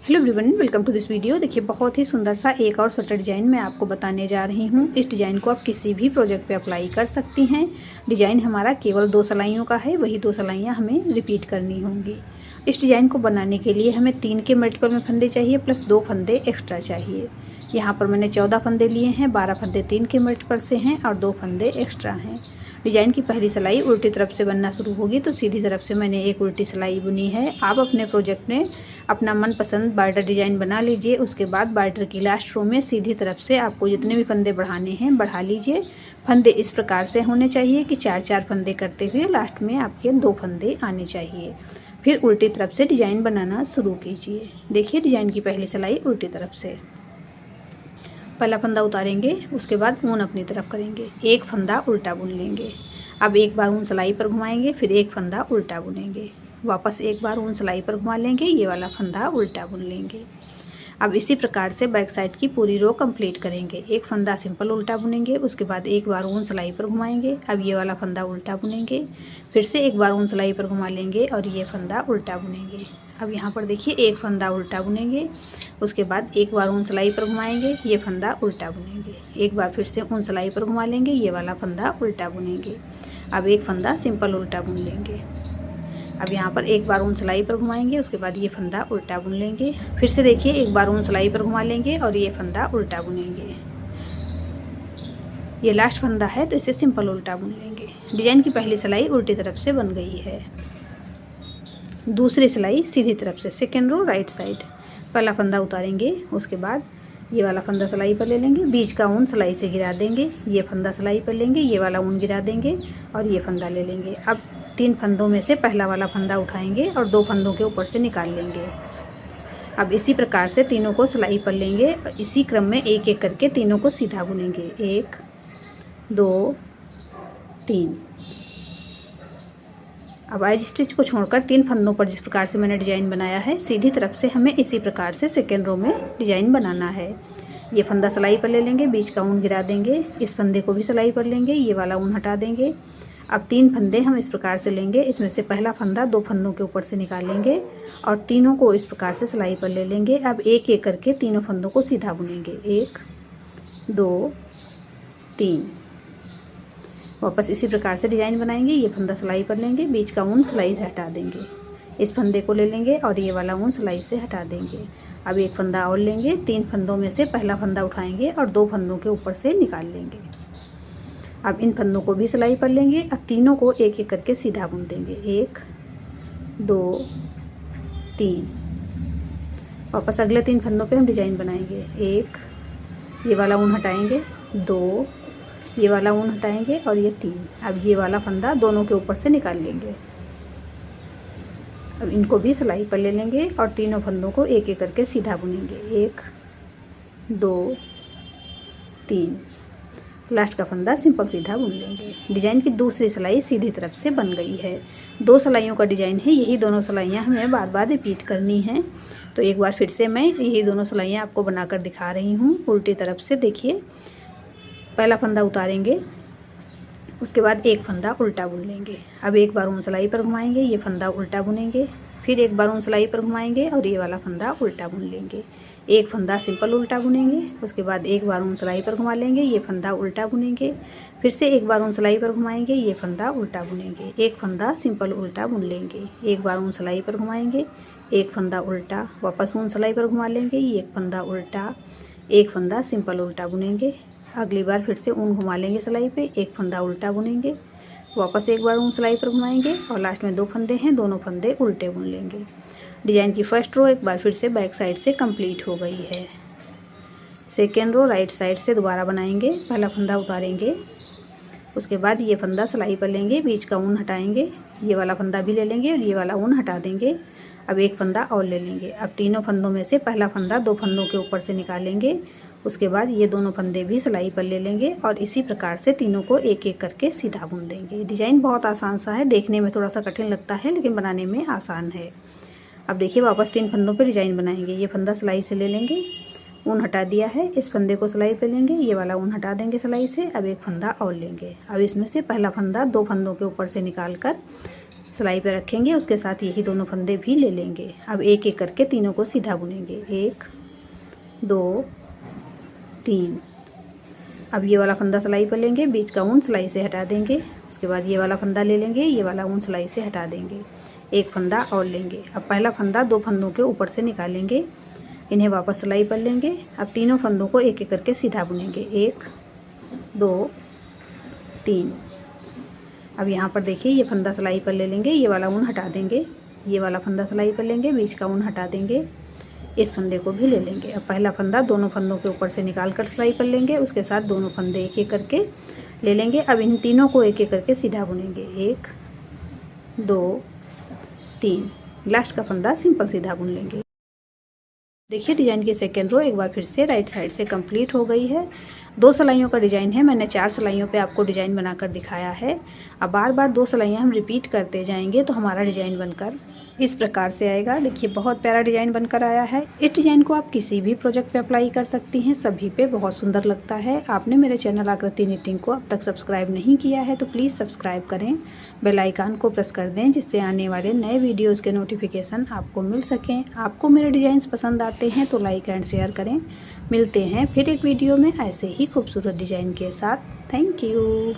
Hello everyone, welcome to this video. देखिए, बहुत ही सुंदर सा एक और स्वेटर डिज़ाइन मैं आपको बताने जा रही हूँ। इस डिज़ाइन को आप किसी भी प्रोजेक्ट पे अप्लाई कर सकती हैं। डिज़ाइन हमारा केवल 2 सिलाइयों का है, वही 2 सिलाइयाँ हमें रिपीट करनी होंगी। इस डिज़ाइन को बनाने के लिए हमें 3 के मल्टीपल में फंदे चाहिए प्लस 2 फंदे एक्स्ट्रा चाहिए। यहाँ पर मैंने 14 फंदे लिए हैं, 12 फंदे 3 के मल्टीपल से हैं और 2 फंदे एक्स्ट्रा हैं। डिज़ाइन की पहली सिलाई उल्टी तरफ से बनना शुरू होगी, तो सीधी तरफ से मैंने एक उल्टी सिलाई बुनी है। आप अपने प्रोजेक्ट में अपना मनपसंद बॉर्डर डिज़ाइन बना लीजिए। उसके बाद बॉर्डर की लास्ट रो में सीधी तरफ से आपको जितने भी फंदे बढ़ाने हैं बढ़ा लीजिए। फंदे इस प्रकार से होने चाहिए कि 4-4 फंदे करते हुए लास्ट में आपके 2 फंदे आने चाहिए। फिर उल्टी तरफ से डिज़ाइन बनाना शुरू कीजिए। देखिए, डिज़ाइन की पहली सिलाई उल्टी तरफ से पहला फंदा उतारेंगे, उसके बाद ऊन अपनी तरफ करेंगे, एक फंदा उल्टा बुन लेंगे। अब एक बार ऊन सिलाई पर घुमाएंगे, फिर एक फंदा उल्टा बुनेंगे, वापस एक बार ऊन सिलाई पर घुमा लेंगे, ये वाला फंदा उल्टा बुन लेंगे। अब इसी प्रकार से बैक साइड की पूरी रो कंप्लीट करेंगे। एक फंदा सिंपल उल्टा बुनेंगे, उसके बाद एक बार ऊन सिलाई पर घुमाएंगे, अब ये वाला फंदा उल्टा बुनेंगे, फिर से एक बार ऊन सिलाई पर घुमा लेंगे और ये फंदा उल्टा बुनेंगे। अब यहाँ पर देखिए, एक फंदा उल्टा बुनेंगे, उसके बाद एक बार ऊन सिलाई पर घुमाएंगे, ये फंदा उल्टा बुनेंगे, एक बार फिर से ऊन सिलाई पर घुमा लेंगे, ये वाला फंदा उल्टा बुनेंगे। अब एक फंदा सिंपल उल्टा बुन लेंगे। अब यहाँ पर एक बार ऊन सिलाई पर घुमाएंगे, उसके बाद ये फंदा उल्टा बुन लेंगे, फिर से देखिए एक बार ऊन सिलाई पर घुमा लेंगे और ये फंदा उल्टा बुनेंगे। ये लास्ट फंदा है तो इसे सिंपल उल्टा बुन लेंगे। डिज़ाइन की पहली सिलाई उल्टी तरफ से बन गई है। दूसरी सिलाई सीधी तरफ से, सेकेंड रो राइट साइड। पहला फंदा उतारेंगे, उसके बाद ये वाला फंदा सिलाई पर ले लेंगे, बीच का ऊन सिलाई से गिरा देंगे, ये फंदा सिलाई पर लेंगे, ये वाला ऊन गिरा देंगे और ये फंदा ले लेंगे। अब 3 फंदों में से पहला वाला फंदा उठाएंगे और 2 फंदों के ऊपर से निकाल लेंगे। अब इसी प्रकार से तीनों को सिलाई पर लेंगे और इसी क्रम में एक एक करके तीनों को सीधा बुनेंगे। 1 2 3। अब आज स्टिच को छोड़कर 3 फंदों पर जिस प्रकार से मैंने डिज़ाइन बनाया है, सीधी तरफ से हमें इसी प्रकार से सेकेंड रो में डिज़ाइन बनाना है। ये फंदा सिलाई पर ले लेंगे, बीच का ऊन गिरा देंगे, इस फंदे को भी सिलाई पर लेंगे, ये वाला ऊन हटा देंगे। अब 3 फंदे हम इस प्रकार से लेंगे, इसमें से पहला फंदा 2 फंदों के ऊपर से निकालेंगे और तीनों को इस प्रकार से सिलाई पर ले लेंगे। अब एक एक करके तीनों फंदों को सीधा बुनेंगे। 1 2 3। वापस इसी प्रकार से डिज़ाइन बनाएंगे। ये फंदा सिलाई पर लेंगे, बीच का ऊन सिलाई से हटा देंगे, इस फंदे को ले लेंगे और ये वाला ऊन सिलाई से हटा देंगे। अब एक फंदा और लेंगे, 3 फंदों में से पहला फंदा उठाएंगे और 2 फंदों के ऊपर से निकाल लेंगे। अब इन फंदों को भी सिलाई पर लेंगे। अब तीनों को एक एक करके सीधा बुन देंगे। 1 2 3। वापस अगले 3 फंदों पे हम डिज़ाइन बनाएंगे। 1, ये वाला ऊन हटाएंगे, 2, ये वाला ऊन हटाएंगे और ये 3। अब ये वाला फंदा दोनों के ऊपर से निकाल लेंगे। अब इनको भी सिलाई पर ले लेंगे और तीनों फंदों को एक एक करके सीधा बुनेंगे। 1 2 3। लास्ट का फंदा सिंपल सीधा बुन लेंगे। डिज़ाइन की दूसरी सिलाई सीधी तरफ से बन गई है। 2 सिलाइयों का डिज़ाइन है, यही दोनों सिलाइयाँ हमें बार बार रिपीट करनी हैं। तो एक बार फिर से मैं यही दोनों सिलाइयाँ आपको बनाकर दिखा रही हूँ। उल्टी तरफ से देखिए, पहला फंदा उतारेंगे, उसके बाद एक फंदा उल्टा बुन लेंगे। अब एक बार ऊन सिलाई पर घुमाएंगे, ये फंदा उल्टा बुनेंगे, फिर एक बार ऊन सिलाई पर घुमाएंगे और ये वाला फंदा उल्टा बुन लेंगे। एक फंदा सिंपल उल्टा बुनेंगे, उसके बाद एक बार ऊन सिलाई पर घुमा लेंगे, ये फंदा उल्टा बुनेंगे, फिर से एक बार ऊन सिलाई पर घुमाएंगे, ये फंदा उल्टा बुनेंगे, एक फंदा सिंपल उल्टा बुन लेंगे, एक बार ऊन सिलाई पर घुमाएंगे, एक फंदा उल्टा, वापस ऊन सिलाई पर घुमा लेंगे, ये एक फंदा उल्टा, एक फंदा सिंपल उल्टा बुनेंगे। अगली बार फिर से ऊन घुमा लेंगे सिलाई पे, एक फंदा उल्टा बुनेंगे, वापस एक बार ऊन सिलाई पर घुमाएंगे और लास्ट में 2 फंदे हैं, दोनों फंदे उल्टे बुन लेंगे। डिज़ाइन की फर्स्ट रो एक बार फिर से बैक साइड से कंप्लीट हो गई है। सेकेंड रो राइट साइड से दोबारा बनाएंगे। पहला फंदा उतारेंगे, उसके बाद ये फंदा सिलाई पर लेंगे, बीच का ऊन हटाएंगे, ये वाला फंदा भी ले लेंगे और ये वाला ऊन हटा देंगे। अब एक फंदा और ले लेंगे। अब तीनों फंदों में से पहला फंदा 2 फंदों के ऊपर से निकालेंगे, उसके बाद ये दोनों फंदे भी सिलाई पर ले लेंगे और इसी प्रकार से तीनों को एक एक करके सीधा बुन देंगे। डिज़ाइन बहुत आसान सा है, देखने में थोड़ा सा कठिन लगता है लेकिन बनाने में आसान है। अब देखिए, वापस 3 फंदों पर डिज़ाइन बनाएंगे। ये फंदा सिलाई से ले लेंगे, ऊन हटा दिया है, इस फंदे को सिलाई पे लेंगे, ये वाला ऊन हटा देंगे सिलाई से। अब एक फंदा और लेंगे। अब इसमें से पहला फंदा 2 फंदों के ऊपर से निकाल कर सिलाई पे रखेंगे, उसके साथ यही दोनों फंदे भी ले लेंगे। अब एक एक करके तीनों को सीधा बुनेंगे, 1 2 3। अब ये वाला फंदा सिलाई पर लेंगे, बीच का ऊन सिलाई से हटा देंगे। उसके बाद ये वाला फंदा ले लेंगे, ये वाला ऊन सिलाई से हटा देंगे। एक फंदा और लेंगे। अब पहला फंदा 2 फंदों के ऊपर से निकालेंगे, इन्हें वापस सिलाई पर लेंगे। अब तीनों फंदों को एक एक करके सीधा बुनेंगे, 1 2 3। अब यहाँ पर देखिए ये फंदा सिलाई पर ले लेंगे, ये वाला ऊन हटा देंगे, ये वाला फंदा सिलाई पर लेंगे, बीच का ऊन हटा देंगे, इस फंदे को भी ले लेंगे। अब पहला फंदा दोनों फंदों के ऊपर से निकाल कर सिलाई पर लेंगे, उसके साथ दोनों फंदे एक एक करके ले लेंगे। अब इन तीनों को एक एक करके सीधा बुनेंगे, 1 2 3। लास्ट का फंदा सिंपल सीधा बुन लेंगे। देखिए डिजाइन की सेकेंड रो एक बार फिर से राइट साइड से कंप्लीट हो गई है। 2 सिलाइयों का डिजाइन है, मैंने 4 सिलाइयों पे आपको डिजाइन बनाकर दिखाया है। अब बार बार 2 सिलाइयाँ हम रिपीट करते जाएंगे तो हमारा डिजाइन बनकर इस प्रकार से आएगा। देखिए बहुत प्यारा डिजाइन बनकर आया है। इस डिजाइन को आप किसी भी प्रोजेक्ट पे अप्लाई कर सकती हैं, सभी पे बहुत सुंदर लगता है। आपने मेरे चैनल आकृति निटिंग को अब तक सब्सक्राइब नहीं किया है तो प्लीज़ सब्सक्राइब करें, बेल आइकन को प्रेस कर दें, जिससे आने वाले नए वीडियोज़ के नोटिफिकेशन आपको मिल सकें। आपको मेरे डिजाइंस पसंद आते हैं तो लाइक एंड शेयर करें। मिलते हैं फिर एक वीडियो में ऐसे ही खूबसूरत डिजाइन के साथ। Thank you.